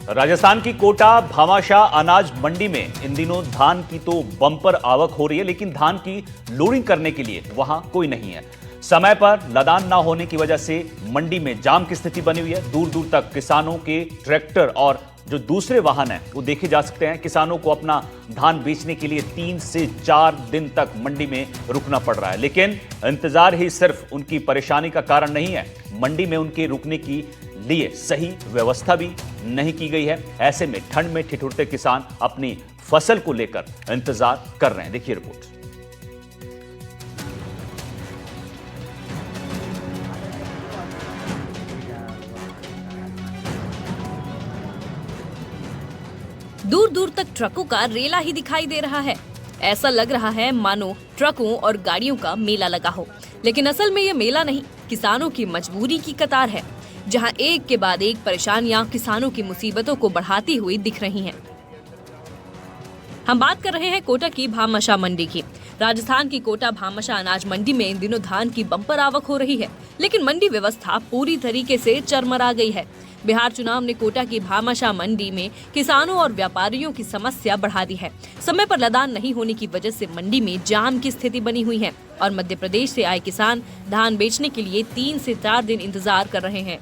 राजस्थान की कोटा भामाशाह अनाज मंडी में इन दिनों धान की तो बम्पर आवक हो रही है, लेकिन धान की लोडिंग करने के लिए वहां कोई नहीं है। समय पर लदान ना होने की वजह से मंडी में जाम की स्थिति बनी हुई है। दूर दूर तक किसानों के ट्रैक्टर और जो दूसरे वाहन हैं वो देखे जा सकते हैं। किसानों को अपना धान बेचने के लिए 3 से 4 दिन तक मंडी में रुकना पड़ रहा है, लेकिन इंतजार ही सिर्फ उनकी परेशानी का कारण नहीं है। मंडी में उनके रुकने की लिए सही व्यवस्था भी नहीं की गई है। ऐसे में ठंड में ठिठुरते किसान अपनी फसल को लेकर इंतजार कर रहे हैं। देखिए रिपोर्ट। दूर दूर तक ट्रकों का रेला ही दिखाई दे रहा है। ऐसा लग रहा है मानो ट्रकों और गाड़ियों का मेला लगा हो, लेकिन असल में ये मेला नहीं, किसानों की मजबूरी की कतार है, जहां एक के बाद एक परेशानियां किसानों की मुसीबतों को बढ़ाती हुई दिख रही हैं। हम बात कर रहे हैं कोटा की भामाशाह मंडी की। राजस्थान की कोटा भामाशाह अनाज मंडी में इन दिनों धान की बम्पर आवक हो रही है, लेकिन मंडी व्यवस्था पूरी तरीके से चरमरा गई है। बिहार चुनाव ने कोटा की भामाशाह मंडी में किसानों और व्यापारियों की समस्या बढ़ा दी है। समय पर लदान नहीं होने की वजह से मंडी में जाम की स्थिति बनी हुई है और मध्य प्रदेश से आए किसान धान बेचने के लिए 3 से 4 दिन इंतजार कर रहे हैं।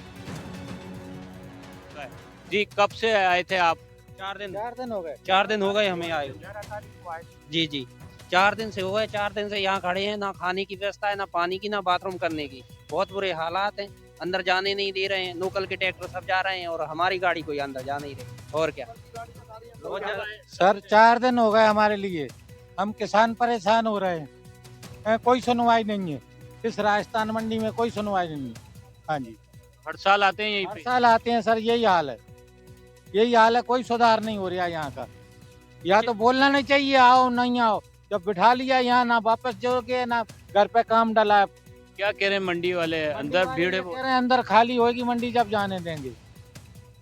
जी कब से आए थे आप? 4 दिन हो गए। 4 दिन हो गए हमें आए। जी 4 दिन से हो गए। 4 दिन से यहाँ खड़े हैं, ना खाने की व्यवस्था है, ना पानी की, ना बाथरूम करने की। बहुत बुरे हालात हैं, अंदर जाने नहीं दे रहे हैं। लोकल के ट्रैक्टर सब जा रहे हैं और हमारी गाड़ी कोई अंदर जा नहीं रही। और क्या सर, 4 दिन हो गए हमारे लिए, हम किसान परेशान हो रहे हैं। कोई सुनवाई नहीं है इस राजस्थान मंडी में, कोई सुनवाई नहीं है। हाँ जी, हर साल आते हैं यहीं हर पे? साल आते हैं सर, यही हाल है, कोई सुधार नहीं हो रहा यहाँ का। या तो बोलना नहीं चाहिए आओ नहीं आओ, जब बिठा लिया यहाँ ना वापस जोगे ना घर पे काम डाला। क्या कह रहे हैं मंडी वाले? अंदर भीड़ है? कह रहे हैं अंदर खाली होगी मंडी, जब जाने देंगे।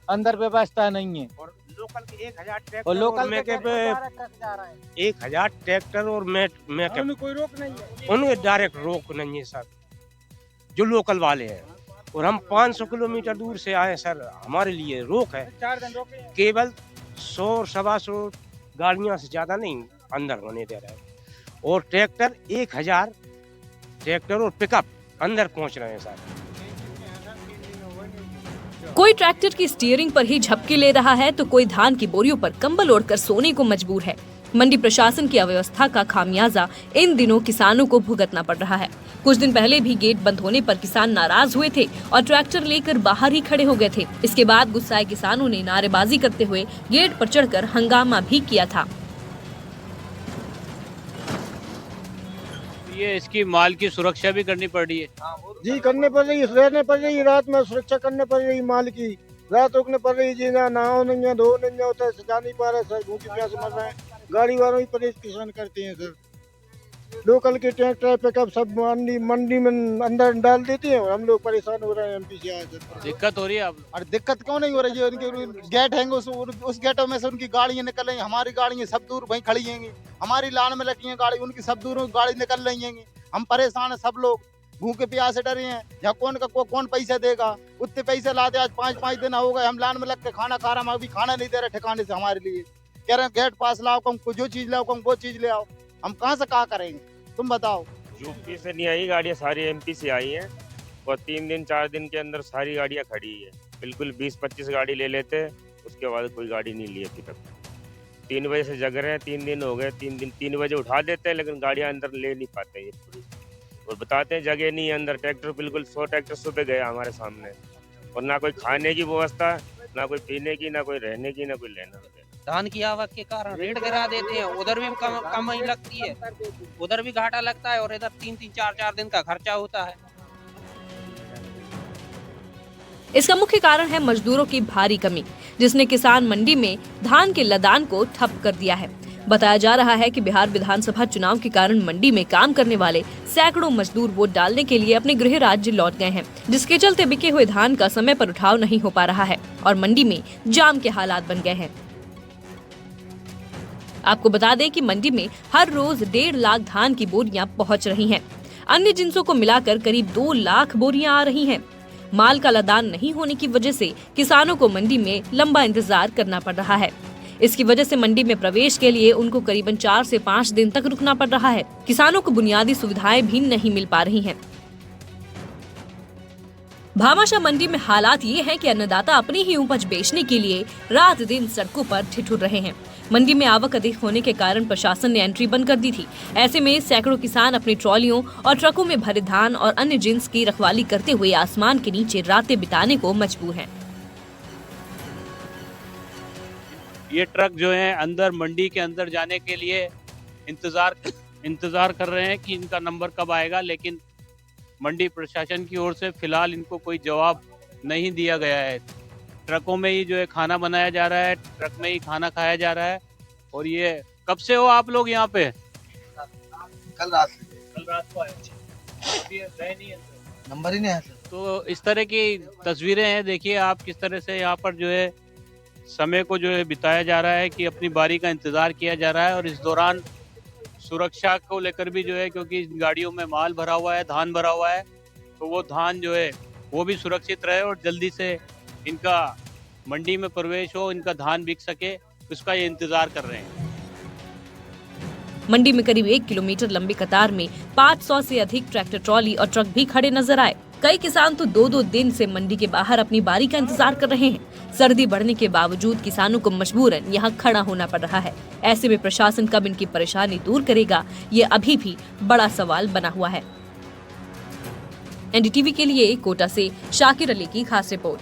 अंदर व्यवस्था नहीं है। और लोकल के 1000 ट्रैक्टर और लोकल में के के पे 1000 ट्रैक्टर और मैं कोई रोक नहीं है। उन्हें डायरेक्ट रोक नहीं है सर, जो लोकल वाले हैं। और हम 500 किलोमीटर दूर से आए सर, हमारे लिए रोक है। 4 दिन रोके। केवल 100-125 गाड़ियां से ज्यादा नहीं अंदर होने दे रहे। और ट्रैक्टर 1000 ट्रैक्टर और पिकअप अंदर पहुंच रहे हैं सर। कोई ट्रैक्टर की स्टीयरिंग पर ही झपकी ले रहा है तो कोई धान की बोरियों पर कंबल ओढ़कर सोने को मजबूर है। मंडी प्रशासन की अव्यवस्था का खामियाजा इन दिनों किसानों को भुगतना पड़ रहा है। कुछ दिन पहले भी गेट बंद होने पर किसान नाराज हुए थे और ट्रैक्टर लेकर बाहर ही खड़े हो गए थे। इसके बाद गुस्साए किसानों ने नारेबाजी करते हुए गेट पर चढ़कर हंगामा भी किया था। ये इसकी माल की सुरक्षा भी करनी पड़ रही है? जी करने पड़ रही है, रहने पड़ रही है, रात में सुरक्षा करने पड़ रही है, माल की रात रुकने पड़ रही है जी। ना नहाओ नहीं है, धो नहीं होता है, जा नहीं पा रहे सर, भूखी प्यास मर रहे हैं। गाड़ी वालों ही परेशान करते हैं सर। लोकल के ट्रैक्टर पिकअप सब मंडी में अंदर डाल देते हैं और हम लोग परेशान हो रहे हैं। एमपी से आए सर, दिक्कत हो रही है आप? और दिक्कत क्यों नहीं हो रही है? उनके गेट हैं, उस गेटों में से उनकी गाड़ियां निकल रही हैं, हमारी गाड़ियां सब दूर वहीं खड़ी हैं। हमारी लाइन में लगी हैं गाड़ी, उनकी सब दूर गाड़ी निकल रही हैं। हम परेशान हैं, सब लोग भूखे प्यासे डरे हैं। यहाँ कौन पैसा देगा? उतने पैसे लाते, आज 5 दिन हो गए हम लाइन में लग के खाना खा रहे हैं, अभी खाना नहीं दे रहे ठिकाने से हमारे लिए। कह रहे हैं गेट पास लाओ, कम जो चीज लाओ, कम वो चीज ले आओ। हम कहाँ से कहाँ करेंगे, तुम बताओ। यूपी से नहीं आई गाड़ियाँ, सारी एमपी से आई हैं और 3 दिन 4 दिन के अंदर सारी गाड़ियाँ खड़ी है। बिल्कुल 20-25 गाड़ी ले लेते, उसके बाद कोई गाड़ी नहीं ली अभी तक। 3 बजे से जग रहे हैं, 3 दिन हो गए। 3 बजे उठा देते हैं, लेकिन गाड़ियाँ अंदर ले नहीं पाते ये पूरी। और बताते हैं जगह नहीं है अंदर। ट्रैक्टर बिल्कुल 100 ट्रैक्टर सुबह गया हमारे सामने, और ना कोई खाने की व्यवस्था, ना कोई पीने की, ना कोई रहने की, ना कोई लेना। धान की आवक के कारण रेट गिरा देते हैं, उधर भी कमाई लगती है, उधर भी घाटा लगता है और इधर 3-3, 4-4 दिन का खर्चा होता है। इसका मुख्य कारण है मजदूरों की भारी कमी, जिसने किसान मंडी में धान के लदान को ठप कर दिया है। बताया जा रहा है कि बिहार विधानसभा चुनाव के कारण मंडी में काम करने वाले सैकड़ों मजदूर वोट डालने के लिए अपने गृह राज्य लौट गए हैं, जिसके चलते बिके हुए धान का समय पर उठाव नहीं हो पा रहा है और मंडी में जाम के हालात बन गए हैं। आपको बता दें कि मंडी में हर रोज 1.5 लाख धान की बोरियां पहुंच रही हैं। अन्य जिन्सों को मिलाकर करीब 2 लाख बोरियां आ रही हैं। माल का लदान नहीं होने की वजह से किसानों को मंडी में लंबा इंतजार करना पड़ रहा है। इसकी वजह से मंडी में प्रवेश के लिए उनको करीबन 4 से 5 दिन तक रुकना पड़ रहा है। किसानों को बुनियादी सुविधाएं भी नहीं मिल पा रही हैं। भामाशाह मंडी में हालात ये हैं कि अन्नदाता अपनी ही उपज बेचने के लिए रात दिन सड़कों पर ठिठुर रहे हैं। मंडी में आवक अधिक होने के कारण प्रशासन ने एंट्री बंद कर दी थी। ऐसे में सैकड़ों किसान अपनी ट्रॉलियों और ट्रकों में भरे धान और अन्य जिन्स की रखवाली करते हुए आसमान के नीचे रातें बिताने को मजबूर हैं। ये ट्रक जो है अंदर मंडी के अंदर जाने के लिए इंतजार कर रहे हैं कि इनका नंबर कब आएगा, लेकिन मंडी प्रशासन की ओर से फिलहाल इनको कोई जवाब नहीं दिया गया है। ट्रकों में ही जो है खाना बनाया जा रहा है, ट्रक में ही खाना खाया जा रहा है। और ये कब से हो आप लोग यहाँ पे? कल रात को आए, नंबर ही नहीं है सर। तो इस तरह की तस्वीरें हैं, देखिए आप किस तरह से यहाँ पर जो है समय को जो है बिताया जा रहा है कि अपनी बारी का इंतजार किया जा रहा है। और इस दौरान सुरक्षा को लेकर भी जो है, क्योंकि गाड़ियों में माल भरा हुआ है, धान भरा हुआ है, तो वो धान जो है वो भी सुरक्षित रहे और जल्दी से इनका मंडी में प्रवेश हो, इनका धान बिक सके, उसका ये इंतजार कर रहे हैं। मंडी में करीब 1 किलोमीटर लंबी कतार में 500 से अधिक ट्रैक्टर, ट्रॉली और ट्रक भी खड़े नजर आए। कई किसान तो 2-2 दिन से मंडी के बाहर अपनी बारी का इंतजार कर रहे हैं। सर्दी बढ़ने के बावजूद किसानों को मजबूरन यहाँ खड़ा होना पड़ रहा है। ऐसे में प्रशासन कब इनकी परेशानी दूर करेगा, ये अभी भी बड़ा सवाल बना हुआ है। एनडीटीवी के लिए कोटा से शाकिर अली की खास रिपोर्ट।